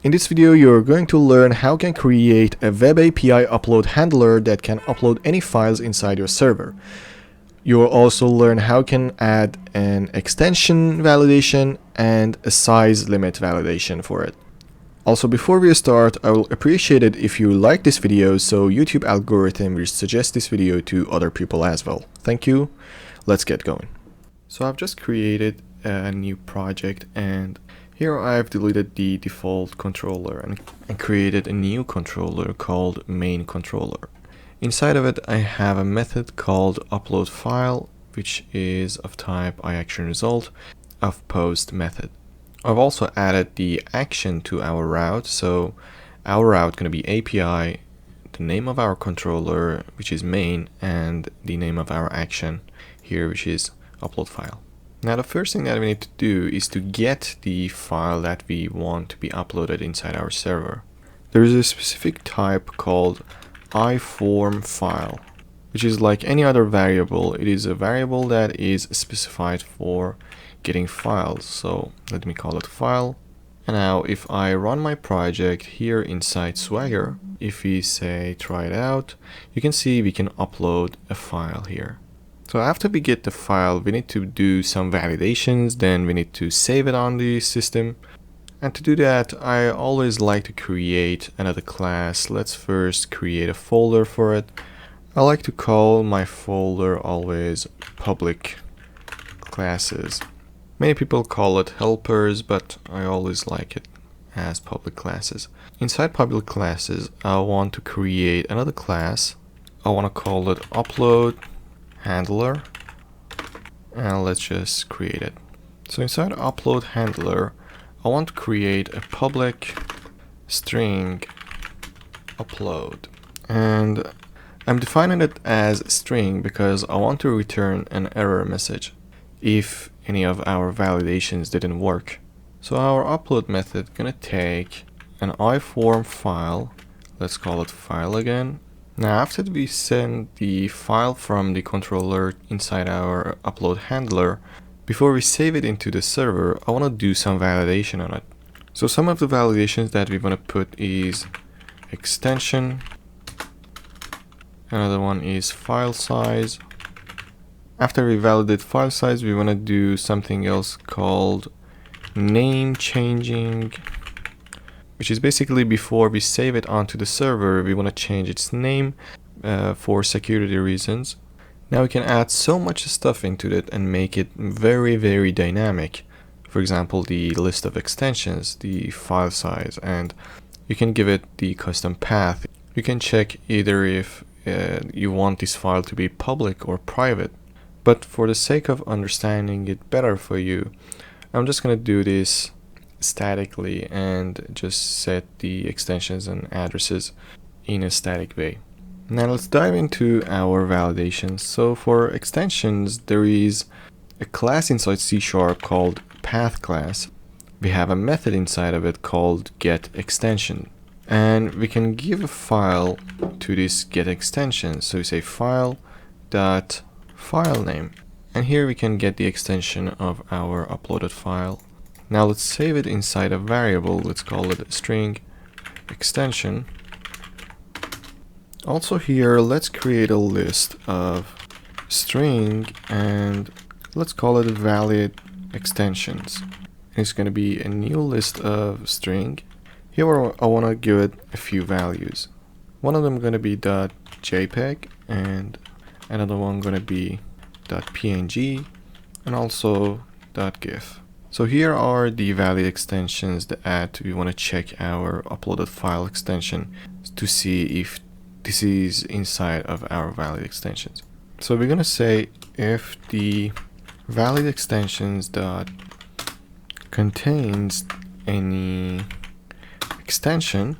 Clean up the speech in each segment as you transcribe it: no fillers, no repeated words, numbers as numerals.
In this video, you're going to learn how you can create a web API upload handler that can upload any files inside your server. You'll also learn how you can add an extension validation and a size limit validation for it. Also, before we start, I will appreciate it if you like this video so YouTube algorithm will suggest this video to other people as well. Thank you. Let's get going. So I've just created a new project, and here I've deleted the default controller and created a new controller called main controller. Inside of it I have a method called upload file, which is of type iActionResult of post method. I've also added the action to our route, so our route going to be API, the name of our controller, which is main, and the name of our action here, which is upload file. Now the first thing that we need to do is to get the file that we want to be uploaded inside our server. There is a specific type called iForm file, which is like any other variable. It is a variable that is specified for getting files. So let me call it file. And now if I run my project here inside Swagger, if we say try it out, you can see we can upload a file here. So after we get the file, we need to do some validations, then we need to save it on the system. And to do that, I always like to create another class. Let's first create a folder for it. I like to call my folder always public classes. Many people call it helpers, but I always like it as public classes. Inside public classes, I want to create another class. I want to call it upload handler, and let's just create it. So inside upload handler, I want to create a public string upload, and I'm defining it as string because I want to return an error message if any of our validations didn't work. So our upload method gonna take an iForm file, let's call it file again. Now after we send the file from the controller inside our upload handler, before we save it into the server, I want to do some validation on it. So some of the validations that we want to put is extension, another one is file size. After we validate file size, we want to do something else called name changing, which is basically before we save it onto the server, we want to change its name for security reasons. Now we can add so much stuff into it and make it very, very dynamic. For example, the list of extensions, the file size, and you can give it the custom path. You can check either if you want this file to be public or private. But for the sake of understanding it better for you, I'm just going to do this statically and just set the extensions and addresses in a static way. Now let's dive into our validations. So for extensions, there is a class inside C# called path class. We have a method inside of it called getExtension, and we can give a file to this getExtension. So we say file dot file name, and here we can get the extension of our uploaded file. Now let's save it inside a variable. Let's call it string extension. Also here, let's create a list of string and let's call it valid extensions. It's going to be a new list of string. Here I want to give it a few values. One of them going to be .jpeg and another one going to be .png and also .gif. So here are the valid extensions that we want to check our uploaded file extension to see if this is inside of our valid extensions. So we're going to say if the valid extensions dot contains any extension,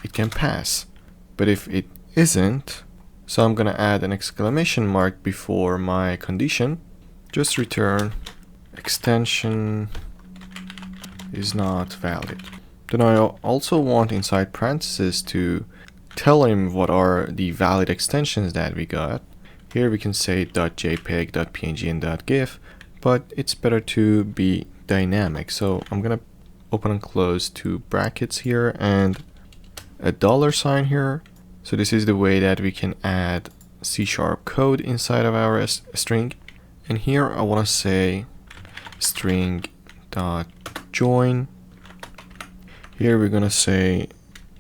it can pass. But if it isn't, so I'm going to add an exclamation mark before my condition, just return extension is not valid. Then I also want inside parentheses to tell him what are the valid extensions that we got. Here we can say .jpeg, .png, and .gif, but it's better to be dynamic. So I'm gonna open and close two brackets here and a $sign here. So this is the way that we can add C# code inside of our string. And here I want to say string.join. Here we're going to say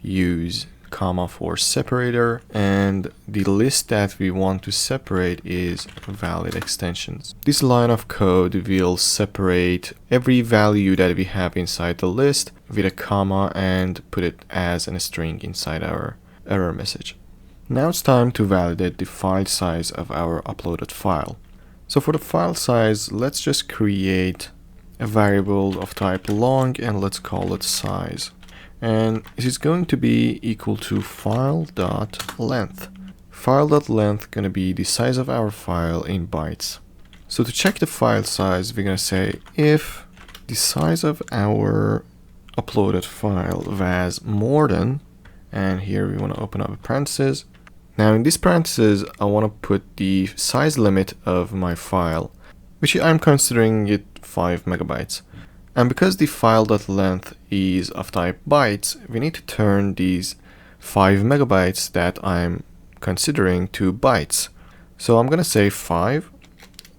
use comma for separator, and the list that we want to separate is valid extensions. This line of code will separate every value that we have inside the list with a comma and put it as a string inside our error message. Now it's time to validate the file size of our uploaded file. So for the file size, let's just create a variable of type long and let's call it size. And it is going to be equal to file.length. File.length going to be the size of our file in bytes. So to check the file size, we're going to say if the size of our uploaded file was more than, and here we want to open up a parenthesis. Now in this parenthesis, I want to put the size limit of my file, which I'm considering it 5 megabytes. And because the file.length is of type bytes, we need to turn these 5 megabytes that I'm considering to bytes. So I'm going to say 5,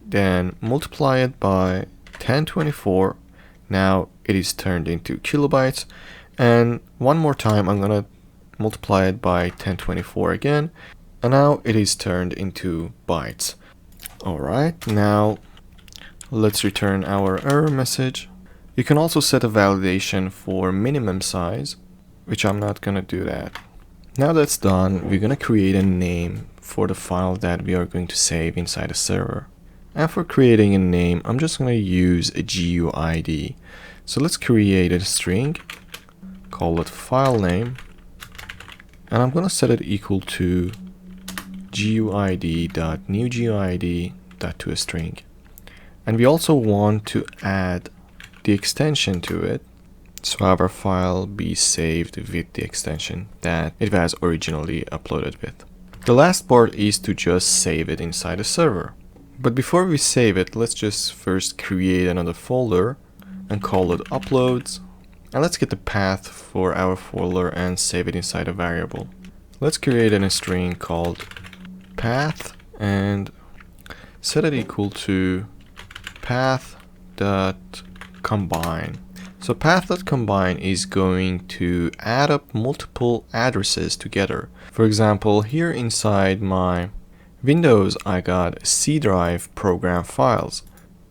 then multiply it by 1024. Now it is turned into kilobytes. And one more time, I'm going to multiply it by 1024 again. And now it is turned into bytes. Alright, now let's return our error message. You can also set a validation for minimum size, which I'm not going to do that. Now that's done, we're going to create a name for the file that we are going to save inside the server. And for creating a name, I'm just going to use a GUID. So let's create a string, call it file name, and I'm going to set it equal to GUID.newGUID.toString. And we also want to add the extension to it, so our file be saved with the extension that it was originally uploaded with. The last part is to just save it inside the server. But before we save it, let's just first create another folder and call it uploads. And let's get the path for our folder and save it inside a variable. Let's create a string called path and set it equal to path.combine. So path.combine is going to add up multiple addresses together. For example, here inside my Windows, I got C drive program files.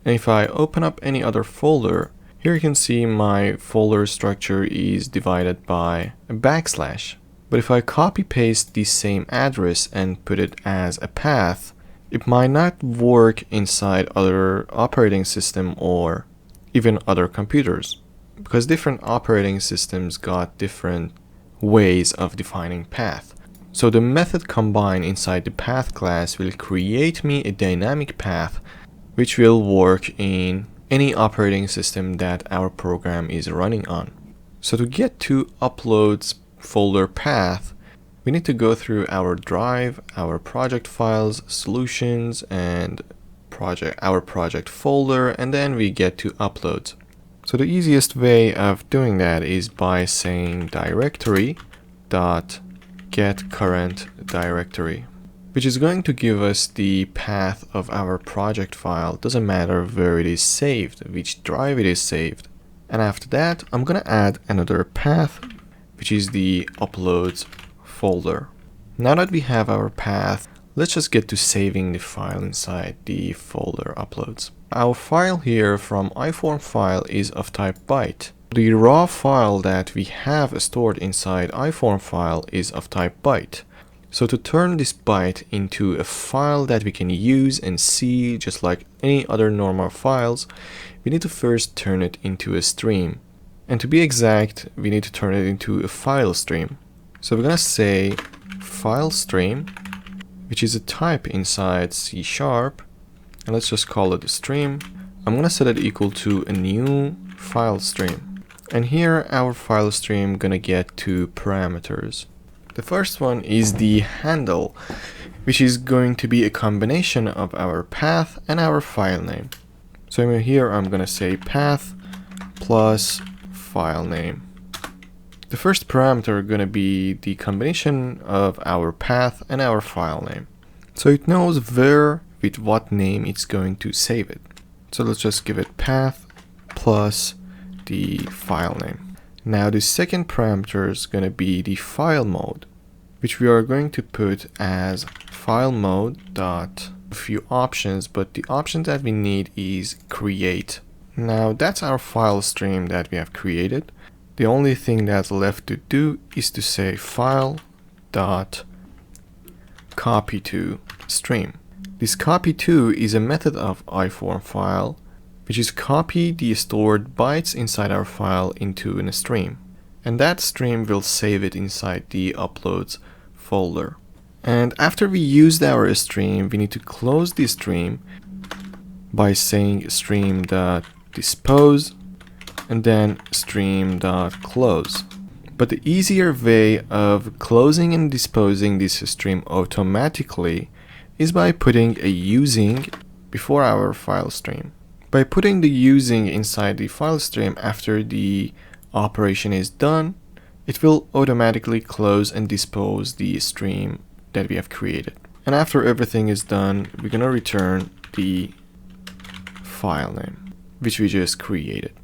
And if I open up any other folder, here you can see my folder structure is divided by a backslash. But if I copy paste the same address and put it as a path, it might not work inside other operating system or even other computers, because different operating systems got different ways of defining path. So the method combine inside the path class will create me a dynamic path which will work in any operating system that our program is running on. So to get to uploads folder path, we need to go through our drive, our project files, solutions, and our project folder, and then we get to uploads. So the easiest way of doing that is by saying directory.getCurrentDirectory, which is going to give us the path of our project file. Doesn't matter where it is saved, which drive it is saved. And after that, I'm going to add another path, which is the uploads folder. Now that we have our path, let's just get to saving the file inside the folder uploads. Our file here from iForm file is of type byte. The raw file that we have stored inside iForm file is of type byte. So to turn this byte into a file that we can use and see just like any other normal files, we need to first turn it into a stream. And to be exact, we need to turn it into a file stream. So we're gonna say file stream, which is a type inside C#, and let's just call it a stream. I'm gonna set it equal to a new file stream. And here our file stream gonna get two parameters. The first one is the handle, which is going to be a combination of our path and our file name. So here I'm gonna say path plus file name. The first parameter are going to be the combination of our path and our file name. So it knows where with what name it's going to save it. So let's just give it path plus the file name. Now the second parameter is going to be the file mode, which we are going to put as file mode dot a few options, but the option that we need is create. Now that's our file stream that we have created. The only thing that's left to do is to say file dot copy to stream. This copy to is a method of iFormFile, which is copy the stored bytes inside our file into a stream. And that stream will save it inside the uploads folder. And after we used our stream, we need to close the stream by saying stream.dispose and then stream.close. But the easier way of closing and disposing this stream automatically is by putting a using before our file stream. By putting the using inside the file stream after the operation is done, it will automatically close and dispose the stream that we have created. And after everything is done, we're gonna return the file name, which we just created.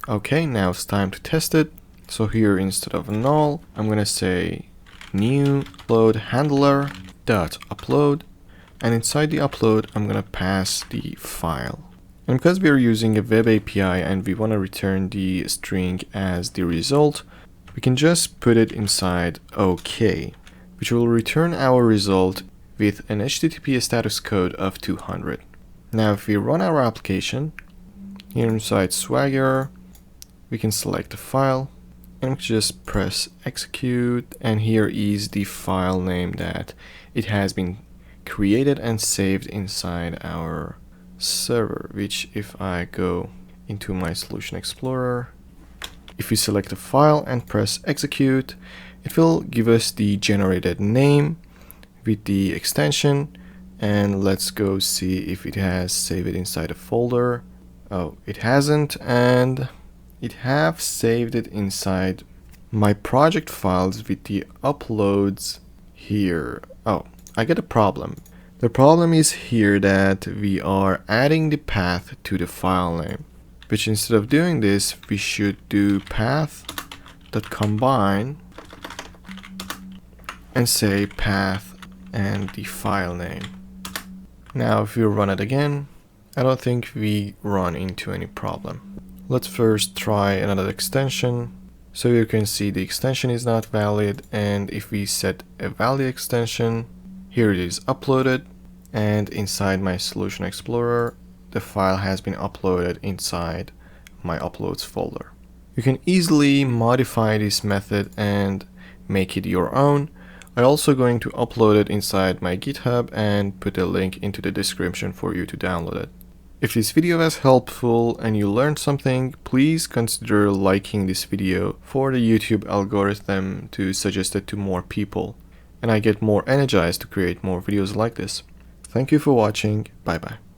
Okay, now it's time to test it. So here, instead of null, I'm gonna say new upload handler dot upload, and inside the upload, I'm gonna pass the file. And because we are using a web API and we want to return the string as the result, we can just put it inside OK, which will return our result with an HTTP status code of 200. Now if we run our application, here inside Swagger, we can select the file and just press execute, and here is the file name that it has been created and saved inside our server, which if I go into my Solution Explorer, if we select the file and press execute, it will give us the generated name with the extension, and let's go see if it has saved it inside a folder. Oh, it hasn't, and it have saved it inside my project files with the uploads here. Oh, I get a problem. The problem is here that we are adding the path to the file name, which instead of doing this, we should do path.combine and say path and the file name. Now if we run it again, I don't think we run into any problem. Let's first try another extension. So you can see the extension is not valid, and if we set a valid extension, here it is uploaded, and inside my Solution Explorer, the file has been uploaded inside my uploads folder. You can easily modify this method and make it your own. I'm also going to upload it inside my GitHub and put a link into the description for you to download it. If this video was helpful and you learned something, please consider liking this video for the YouTube algorithm to suggest it to more people, and I get more energized to create more videos like this. Thank you for watching. Bye bye.